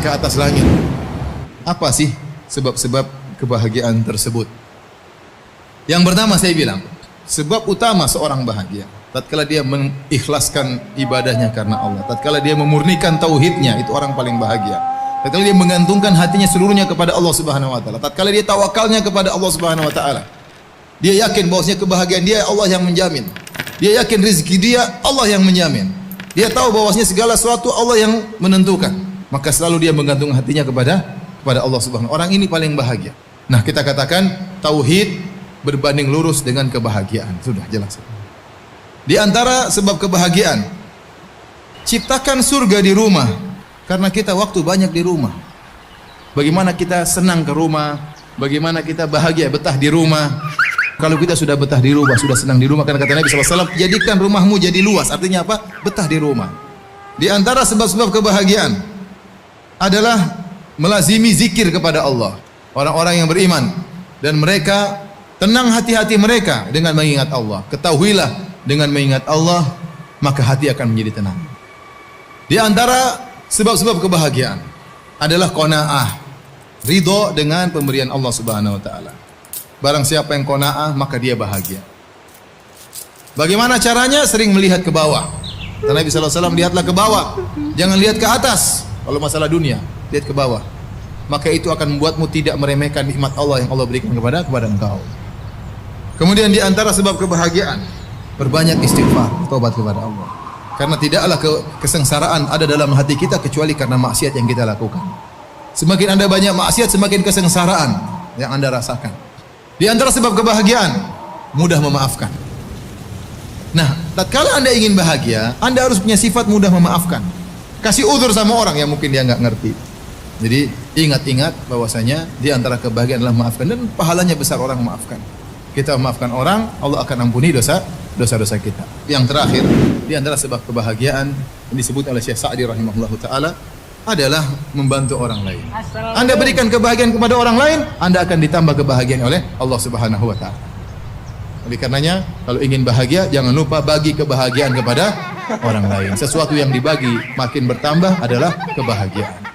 ke atas langit. Apa sih sebab-sebab kebahagiaan tersebut? Yang pertama saya bilang, sebab utama seorang bahagia tatkala dia mengikhlaskan ibadahnya karena Allah, tatkala dia memurnikan tauhidnya, itu orang paling bahagia. Tatkala dia menggantungkan hatinya seluruhnya kepada Allah Subhanahu wa taala, tatkala dia tawakalnya kepada Allah Subhanahu wa taala. Dia yakin bahwasanya kebahagiaan dia Allah yang menjamin. Dia yakin rezeki dia Allah yang menjamin. Dia tahu bahwasanya segala sesuatu Allah yang menentukan. Maka selalu dia menggantung hatinya kepada Allah Subhanahu. Orang ini paling bahagia. Nah, kita katakan tauhid berbanding lurus dengan kebahagiaan. Sudah jelas. Di antara sebab kebahagiaan, ciptakan surga di rumah. Karena kita waktu banyak di rumah. Bagaimana kita senang ke rumah, bagaimana kita bahagia betah di rumah. Kalau kita sudah betah di rumah, sudah senang di rumah, karena kata Nabi SAW, jadikan rumahmu jadi luas. Artinya apa? Betah di rumah. Di antara sebab-sebab kebahagiaan adalah melazimi zikir kepada Allah. Orang-orang yang beriman dan mereka tenang hati-hati mereka dengan mengingat Allah. Ketahuilah, dengan mengingat Allah maka hati akan menjadi tenang. Di antara sebab-sebab kebahagiaan adalah qanaah, ridho dengan pemberian Allah Subhanahu wa taala. Barang siapa yang qanaah maka dia bahagia. Bagaimana caranya? Sering melihat ke bawah. Kata Nabi SAW, lihatlah ke bawah, jangan lihat ke atas. Kalau masalah dunia, lihat ke bawah. Maka itu akan membuatmu tidak meremehkan nikmat Allah yang Allah berikan kepada engkau. Kemudian di antara sebab kebahagiaan, berbanyak istighfar, taubat kepada Allah. Karena tidaklah kesengsaraan ada dalam hati kita kecuali karena maksiat yang kita lakukan. Semakin Anda banyak maksiat, semakin kesengsaraan yang Anda rasakan. Di antara sebab kebahagiaan, mudah memaafkan. Nah, tatkala Anda ingin bahagia, Anda harus punya sifat mudah memaafkan. Kasih uzur sama orang yang mungkin dia nggak ngerti. Jadi ingat-ingat bahwasanya di antara kebahagiaan adalah memaafkan, dan pahalanya besar orang memaafkan. Kita memaafkan orang, Allah akan ampuni dosa-dosa kita. Yang terakhir, di antara sebab kebahagiaan yang disebut oleh Syekh Sa'di rahimahullahu taala adalah membantu orang lain. Anda berikan kebahagiaan kepada orang lain, Anda akan ditambah kebahagiaan oleh Allah Subhanahu wa taala. Oleh karenanya, kalau ingin bahagia, jangan lupa bagi kebahagiaan kepada orang lain. Sesuatu yang dibagi makin bertambah adalah kebahagiaan.